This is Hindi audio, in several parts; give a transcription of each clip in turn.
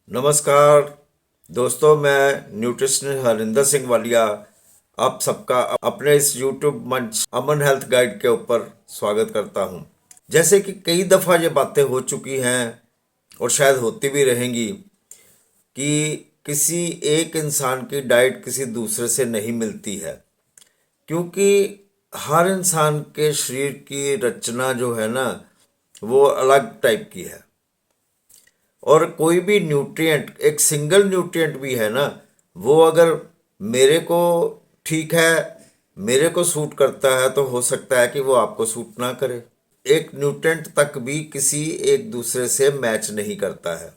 नमस्कार दोस्तों, मैं न्यूट्रिशनिस्ट हरिंदर सिंह वालिया आप सबका अपने इस यूट्यूब मंच अमन हेल्थ गाइड के ऊपर स्वागत करता हूं। जैसे कि कई दफ़ा ये बातें हो चुकी हैं और शायद होती भी रहेंगी कि किसी एक इंसान की डाइट किसी दूसरे से नहीं मिलती है, क्योंकि हर इंसान के शरीर की रचना जो है ना, वो अलग टाइप की है। और कोई भी न्यूट्रिएंट, एक सिंगल न्यूट्रिएंट भी है ना, वो अगर मेरे को ठीक है, मेरे को सूट करता है, तो हो सकता है कि वो आपको सूट ना करे। एक न्यूट्रिएंट तक भी किसी एक दूसरे से मैच नहीं करता है।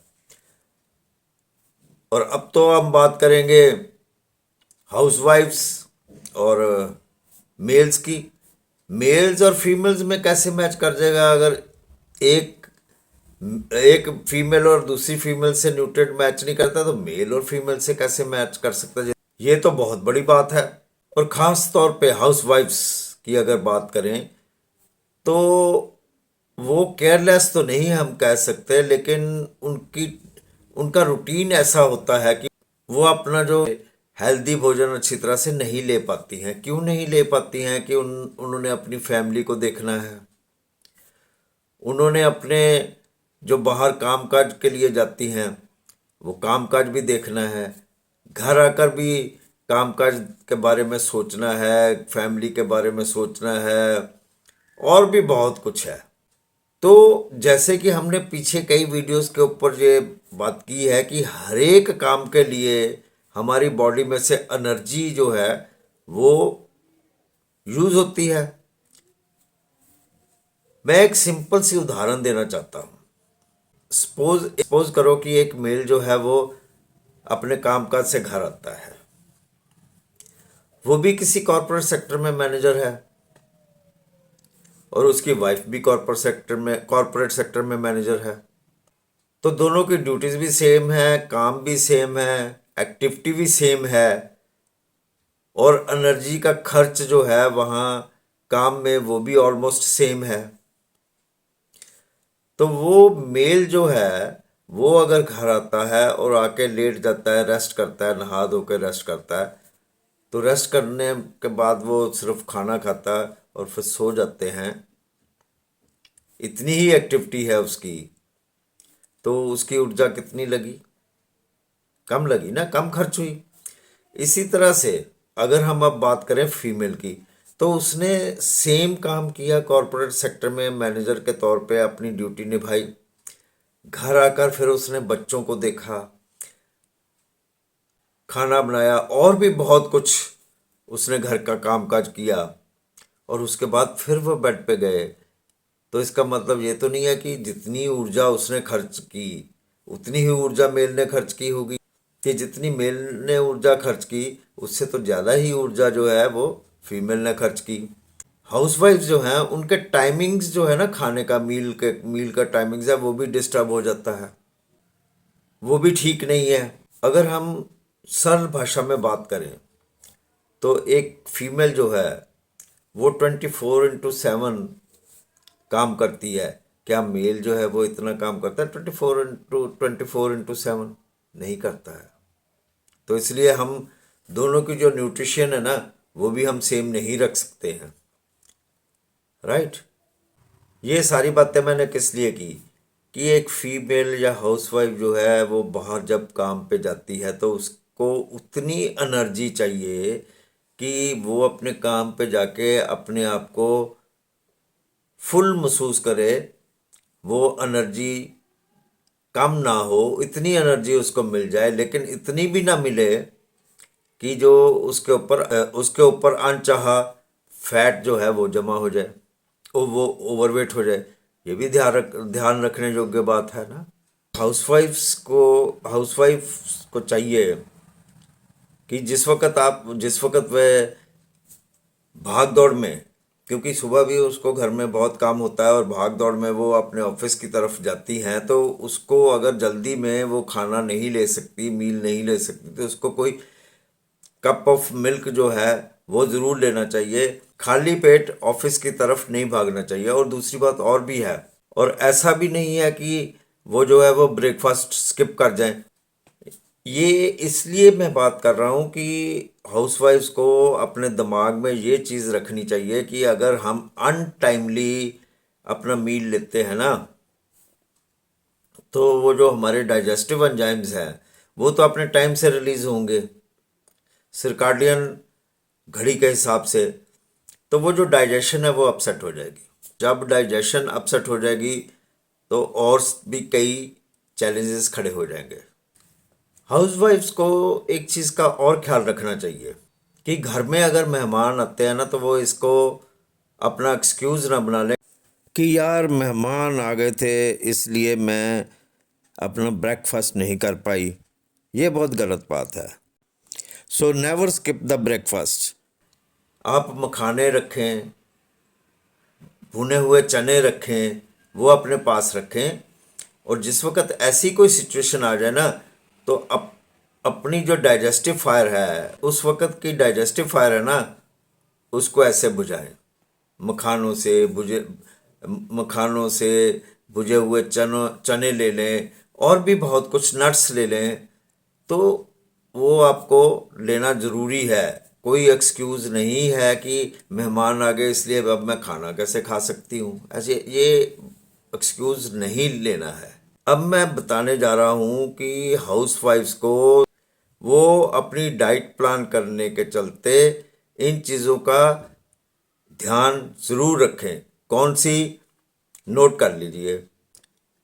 और अब तो हम बात करेंगे हाउसवाइफ्स और मेल्स की। मेल्स और फीमेल्स में कैसे मैच कर जाएगा? अगर एक एक फीमेल और दूसरी फीमेल से न्यूट्रिएंट मैच नहीं करता, तो मेल और फीमेल से कैसे मैच कर सकता है? ये तो बहुत बड़ी बात है। और ख़ास तौर पे हाउसवाइफ्स की अगर बात करें, तो वो केयरलेस तो नहीं हम कह सकते, लेकिन उनकी उनका रूटीन ऐसा होता है कि वो अपना जो हेल्दी भोजन अच्छी तरह से नहीं ले पाती हैं। क्यों नहीं ले पाती हैं? कि उन्होंने अपनी फैमिली को देखना है, उन्होंने अपने जो बाहर कामकाज के लिए जाती हैं वो कामकाज भी देखना है, घर आकर भी कामकाज के बारे में सोचना है, फैमिली के बारे में सोचना है, और भी बहुत कुछ है। तो जैसे कि हमने पीछे कई वीडियोस के ऊपर ये बात की है कि हर एक काम के लिए हमारी बॉडी में से एनर्जी जो है वो यूज़ होती है। मैं एक सिंपल सी उदाहरण देना चाहता हूँ। सपोज करो कि एक मेल जो है वो अपने कामकाज से घर आता है, वो भी किसी कॉरपोरेट सेक्टर में मैनेजर है, और उसकी वाइफ भी कॉरपोरेट सेक्टर में मैनेजर है। तो दोनों की ड्यूटीज भी सेम है, काम भी सेम है, एक्टिविटी भी सेम है, और एनर्जी का खर्च जो है वहाँ काम में वो भी ऑलमोस्ट सेम है। तो वो मेल जो है वो अगर घर आता है और आके लेट जाता है, रेस्ट करता है, नहा धो के रेस्ट करता है, तो रेस्ट करने के बाद वो सिर्फ खाना खाता है और फिर सो जाते हैं। इतनी ही एक्टिविटी है उसकी, तो उसकी ऊर्जा कितनी लगी? कम लगी ना, कम खर्च हुई। इसी तरह से अगर हम अब बात करें फीमेल की, तो उसने सेम काम किया, कॉरपोरेट सेक्टर में मैनेजर के तौर पे अपनी ड्यूटी निभाई, घर आकर फिर उसने बच्चों को देखा, खाना बनाया, और भी बहुत कुछ उसने घर का कामकाज किया, और उसके बाद फिर वो बेड पे गए। तो इसका मतलब ये तो नहीं है कि जितनी ऊर्जा उसने खर्च की उतनी ही ऊर्जा मेल ने खर्च की होगी, कि जितनी मेल ने ऊर्जा खर्च की उससे तो ज़्यादा ही ऊर्जा जो है वो फीमेल ने खर्च की। हाउसवाइफ जो हैं उनके टाइमिंग्स जो है ना, खाने का मील का टाइमिंग्स है वो भी डिस्टर्ब हो जाता है, वो भी ठीक नहीं है। अगर हम सरल भाषा में बात करें, तो एक फीमेल जो है वो 24/7 काम करती है। क्या मेल जो है वो इतना काम करता है? 24/7 नहीं करता है। तो इसलिए हम दोनों की जो न्यूट्रिशन है ना, वो भी हम सेम नहीं रख सकते हैं। राइट? ये सारी बातें मैंने किस लिए की कि एक फीमेल या हाउसवाइफ जो है वो बाहर जब काम पे जाती है, तो उसको उतनी एनर्जी चाहिए कि वो अपने काम पे जाके अपने आप को फुल महसूस करे। वो एनर्जी कम ना हो, इतनी एनर्जी उसको मिल जाए, लेकिन इतनी भी ना मिले कि जो उसके ऊपर अनचाहा फैट जो है वो जमा हो जाए और वो ओवरवेट हो जाए। ये भी ध्यान रखने योग्य बात है ना। हाउसवाइफ्स को चाहिए कि जिस वक्त वह भाग दौड़ में, क्योंकि सुबह भी उसको घर में बहुत काम होता है और भाग दौड़ में वो अपने ऑफिस की तरफ जाती हैं, तो उसको अगर जल्दी में वो खाना नहीं ले सकती, मील नहीं ले सकती, तो उसको कोई कप ऑफ मिल्क जो है वो ज़रूर लेना चाहिए। खाली पेट ऑफिस की तरफ नहीं भागना चाहिए। और दूसरी बात और भी है, और ऐसा भी नहीं है कि वो जो है वो ब्रेकफास्ट स्किप कर जाएं। ये इसलिए मैं बात कर रहा हूँ कि हाउसवाइफ्स को अपने दिमाग में ये चीज़ रखनी चाहिए कि अगर हम अनटाइमली अपना मील लेते हैं ना, तो वो जो हमारे डाइजेस्टिव एंजाइम्स हैं वो तो अपने टाइम से रिलीज होंगे सर्काडियन घड़ी के हिसाब से। तो वो जो डाइजेशन है वो अपसेट हो जाएगी। जब डाइजेशन अपसेट हो जाएगी तो और भी कई चैलेंजेस खड़े हो जाएंगे। हाउसवाइफ्स को एक चीज़ का और ख्याल रखना चाहिए कि घर में अगर मेहमान आते हैं ना, तो वो इसको अपना एक्सक्यूज़ ना बना लें कि यार मेहमान आ गए थे इसलिए मैं अपना ब्रेकफास्ट नहीं कर पाई। ये बहुत गलत बात है। So never skip the breakfast. आप मखाने रखें, भुने हुए चने रखें, वो अपने पास रखें। और जिस वक्त ऐसी कोई सिचुएशन आ जाए ना, तो अपनी जो डाइजेस्टिव फायर है, उस वक्त की डाइजेस्टिव फायर है ना, उसको ऐसे बुझाएं। मखानों से भुजे मखानों से भुजे हुए चने ले लें, और भी बहुत कुछ नट्स ले लें। तो वो आपको लेना ज़रूरी है। कोई एक्सक्यूज़ नहीं है कि मेहमान आ गए इसलिए अब मैं खाना कैसे खा सकती हूँ, ऐसे ये एक्सक्यूज़ नहीं लेना है। अब मैं बताने जा रहा हूँ कि हाउसवाइफ्स को वो अपनी डाइट प्लान करने के चलते इन चीज़ों का ध्यान ज़रूर रखें। कौन सी? नोट कर लीजिए।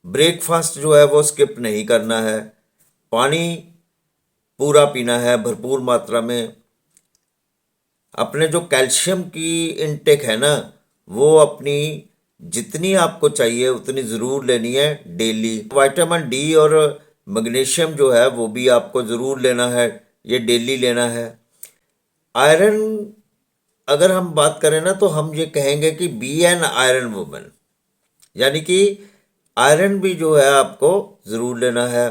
ब्रेकफास्ट जो है वो स्किप नहीं करना है। पानी पूरा पीना है भरपूर मात्रा में। अपने जो कैल्शियम की इनटेक है ना, वो अपनी जितनी आपको चाहिए उतनी ज़रूर लेनी है डेली। विटामिन डी और मैग्नीशियम जो है वो भी आपको ज़रूर लेना है, ये डेली लेना है। आयरन, अगर हम बात करें ना, तो हम ये कहेंगे कि बी एन आयरन वुमन, यानी कि आयरन भी जो है आपको ज़रूर लेना है।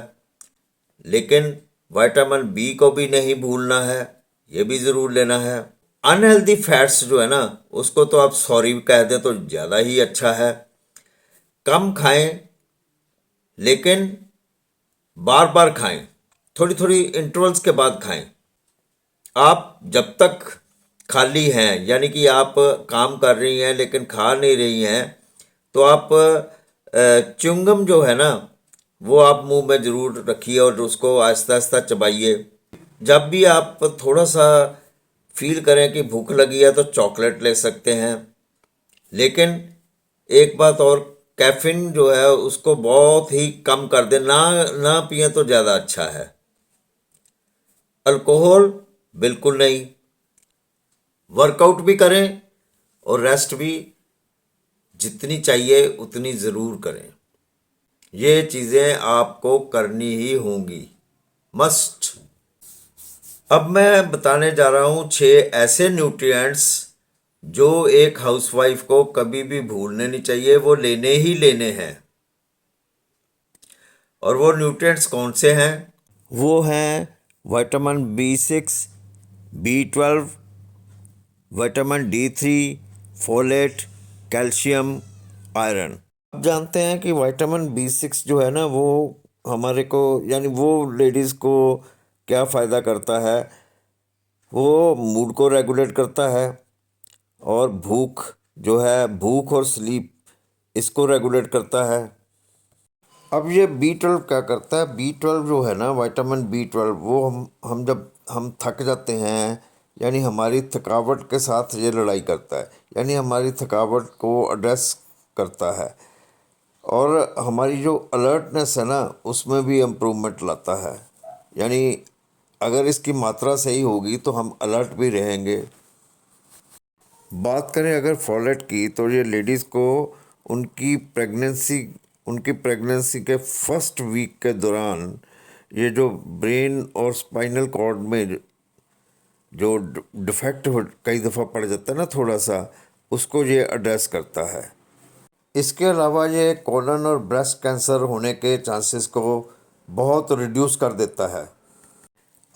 लेकिन विटामिन बी को भी नहीं भूलना है, ये भी ज़रूर लेना है। अनहेल्दी फैट्स जो है ना, उसको तो आप सॉरी कह दें तो ज़्यादा ही अच्छा है। कम खाएं, लेकिन बार बार खाएं, थोड़ी थोड़ी इंटरवल्स के बाद खाएं। आप जब तक खाली हैं, यानी कि आप काम कर रही हैं लेकिन खा नहीं रही हैं, तो आप च्युइंगम जो है ना, वो आप मुंह में ज़रूर रखिए और उसको आहिस्ता आहिस्ता चबाइए। जब भी आप थोड़ा सा फील करें कि भूख लगी है तो चॉकलेट ले सकते हैं। लेकिन एक बात और, कैफीन जो है उसको बहुत ही कम कर दें, ना ना पिए तो ज़्यादा अच्छा है। अल्कोहल बिल्कुल नहीं। वर्कआउट भी करें और रेस्ट भी जितनी चाहिए उतनी ज़रूर करें। ये चीज़ें आपको करनी ही होंगी, मस्ट। अब मैं बताने जा रहा हूँ 6 ऐसे न्यूट्रिएंट्स जो एक हाउसवाइफ को कभी भी भूलने नहीं चाहिए, वो लेने ही लेने हैं। और वो न्यूट्रिएंट्स कौन से हैं? वो हैं vitamin B6, B12, vitamin D3, folate, calcium, iron. आप जानते हैं कि विटामिन B6 जो है ना, वो हमारे को, यानी वो लेडीज़ को क्या फ़ायदा करता है? वो मूड को रेगुलेट करता है, और भूख जो है, भूख और स्लीप, इसको रेगुलेट करता है। अब ये B12 क्या करता है? B12 जो है ना, विटामिन B12, वो हम जब हम थक जाते हैं, यानी हमारी थकावट के साथ ये लड़ाई करता है, यानी हमारी थकावट को एड्रेस करता है। और हमारी जो अलर्टनेस है ना, उसमें भी इम्प्रूवमेंट लाता है। यानी अगर इसकी मात्रा सही होगी तो हम अलर्ट भी रहेंगे। बात करें अगर फॉलेट की, तो ये लेडीज़ को उनकी प्रेगनेंसी के फर्स्ट वीक के दौरान ये जो ब्रेन और स्पाइनल कॉर्ड में जो डिफेक्ट हो कई दफ़ा पड़ जाता है ना थोड़ा सा, उसको ये एड्रेस करता है। इसके अलावा ये कोलन और ब्रेस्ट कैंसर होने के चांसेस को बहुत रिड्यूस कर देता है।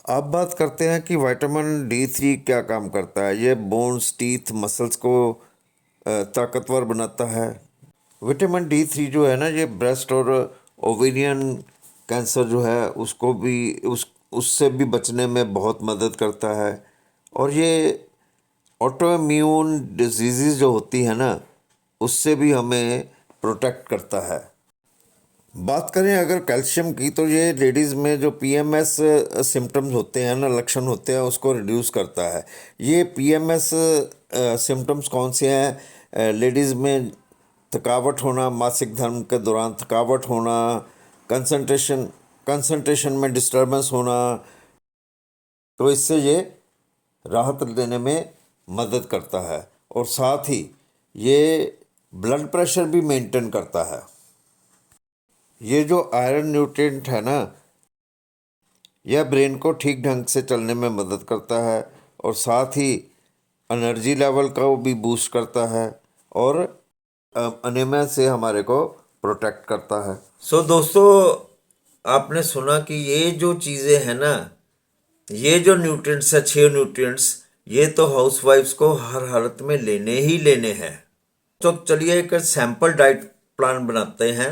अब बात करते हैं कि विटामिन D3 क्या काम करता है। ये बोन्स, टीथ, मसल्स को ताकतवर बनाता है। विटामिन D3 जो है ना, ये ब्रेस्ट और ओवेरियन कैंसर जो है उसको भी उससे भी बचने में बहुत मदद करता है। और ये ऑटो इम्यून डिजीज़ जो होती है ना, उससे भी हमें प्रोटेक्ट करता है। बात करें अगर कैल्शियम की, तो ये लेडीज़ में जो पीएमएस सिम्टम्स होते हैं ना, लक्षण होते हैं, उसको रिड्यूस करता है। ये पीएमएस सिम्टम्स कौन से हैं? लेडीज़ में थकावट होना, मासिक धर्म के दौरान थकावट होना, कंसंट्रेशन में डिस्टर्बेंस होना, तो इससे ये राहत देने में मदद करता है। और साथ ही ये ब्लड प्रेशर भी मेंटेन करता है। ये जो आयरन न्यूट्रिएंट है ना, यह ब्रेन को ठीक ढंग से चलने में मदद करता है और साथ ही एनर्जी लेवल को भी बूस्ट करता है और अनीमिया से हमारे को प्रोटेक्ट करता है। सो दोस्तों, आपने सुना कि ये जो चीज़ें हैं ना, ये जो न्यूट्रिएंट्स है, 6 न्यूट्रिएंट्स, ये तो हाउसवाइफ्स को हर हालत में लेने ही लेने हैं। तो चलिए एक सैंपल डाइट प्लान बनाते हैं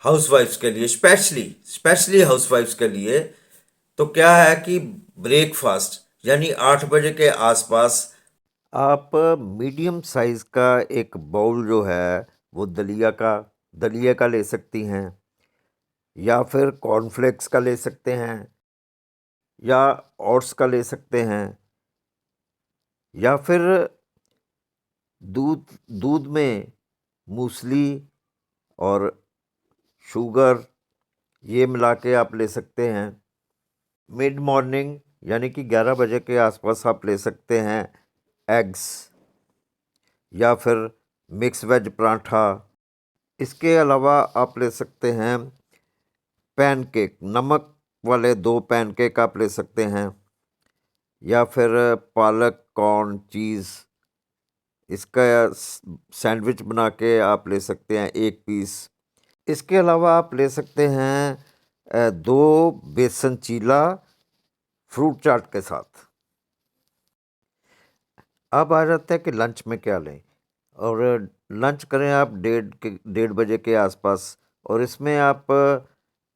हाउसवाइफ्स के लिए, स्पेशली हाउसवाइफ्स के लिए। तो क्या है कि ब्रेकफास्ट यानी 8 बजे के आसपास आप मीडियम साइज़ का एक बाउल जो है वो दलिया का ले सकती हैं, या फिर कॉर्नफ्लेक्स का ले सकते हैं, या ओट्स का ले सकते हैं, या फिर दूध दूध में मूसली और शुगर ये मिला के आप ले सकते हैं। मिड मॉर्निंग यानी कि 11 बजे के आसपास आप ले सकते हैं एग्स या फिर मिक्स वेज पराठा। इसके अलावा आप ले सकते हैं पैनकेक, नमक वाले 2 पैनकेक आप ले सकते हैं, या फिर पालक कॉर्न चीज़ इसका सैंडविच बना के आप ले सकते हैं 1 पीस। इसके अलावा आप ले सकते हैं 2 बेसन चीला फ्रूट चाट के साथ। अब आ जाता है कि लंच में क्या लें, और लंच करें आप 1:30 बजे के आसपास, और इसमें आप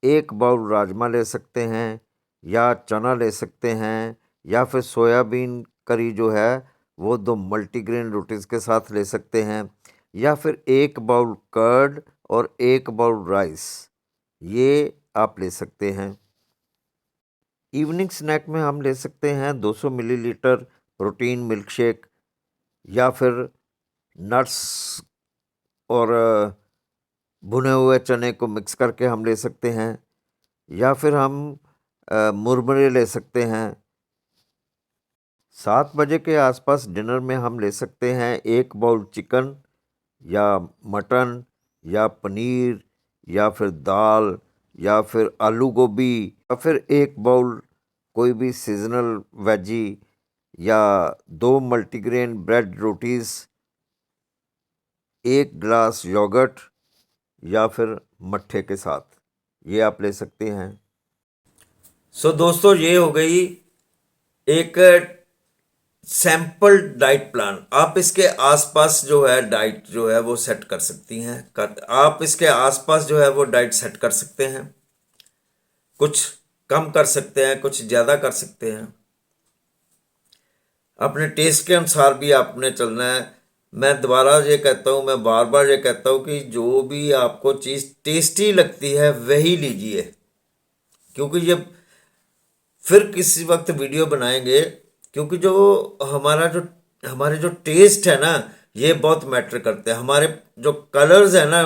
1 बाउल राजमा ले सकते हैं, या चना ले सकते हैं, या फिर सोयाबीन करी जो है वो 2 मल्टीग्रेन रोटीज़ के साथ ले सकते हैं, या फिर 1 बाउल कर्ड और 1 बाउल राइस, ये आप ले सकते हैं। इवनिंग स्नैक में हम ले सकते हैं 200 मिलीलीटर प्रोटीन मिल्क शेक, या फिर नट्स और भुने हुए चने को मिक्स करके हम ले सकते हैं, या फिर हम मुरमुरे ले सकते हैं। 7 बजे के आसपास डिनर में हम ले सकते हैं 1 बाउल चिकन या मटन या पनीर या फिर दाल या फिर आलू गोभी, या फिर 1 बाउल कोई भी सीजनल वेजी, या 2 multigrain bread rotis, 1 glass yoghurt या फिर मट्ठे के साथ, ये आप ले सकते हैं। सो दोस्तों, ये हो गई एक सैंपल डाइट प्लान। आप इसके आसपास जो है डाइट जो है वो सेट कर सकती हैं, आप इसके आसपास जो है वो डाइट सेट कर सकते हैं। कुछ कम कर सकते हैं, कुछ ज़्यादा कर सकते हैं, अपने टेस्ट के अनुसार भी आपने चलना है। मैं दोबारा ये कहता हूँ, मैं बार बार ये कहता हूँ कि जो भी आपको चीज़ टेस्टी लगती है वही लीजिए, क्योंकि ये फिर किसी वक्त वीडियो बनाएंगे, क्योंकि जो हमारे जो टेस्ट है ना, ये बहुत मैटर करते हैं। हमारे जो कलर्स हैं ना,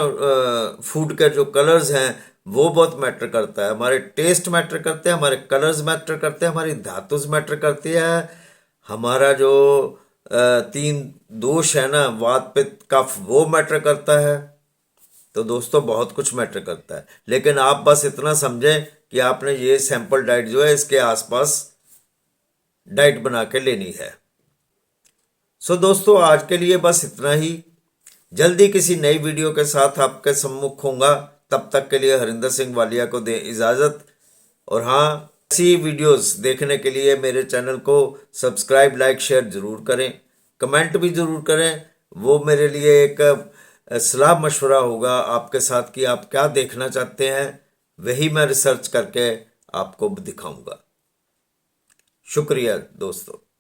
फूड के जो कलर्स हैं वो बहुत मैटर करता है। हमारे टेस्ट मैटर करते हैं, हमारे कलर्स मैटर करते हैं, हमारी धातुस मैटर करती है, हमारा जो 3 दोष है ना, वात पित्त कफ, वो मैटर करता है। तो दोस्तों बहुत कुछ मैटर करता है, लेकिन आप बस इतना समझें कि आपने ये सैंपल डाइट जो है इसके आसपास डाइट बना के लेनी है। सो दोस्तों, आज के लिए बस इतना ही। जल्दी किसी नई वीडियो के साथ आपके सम्मुख होऊंगा। तब तक के लिए हरिंदर सिंह वालिया को दें इजाज़त। और हाँ, ऐसी वीडियोस देखने के लिए मेरे चैनल को सब्सक्राइब, लाइक, शेयर ज़रूर करें, कमेंट भी ज़रूर करें। वो मेरे लिए एक सलाह मशवरा होगा आपके साथ कि आप क्या देखना चाहते हैं, वही मैं रिसर्च करके आपको दिखाऊंगा। शुक्रिया दोस्तों।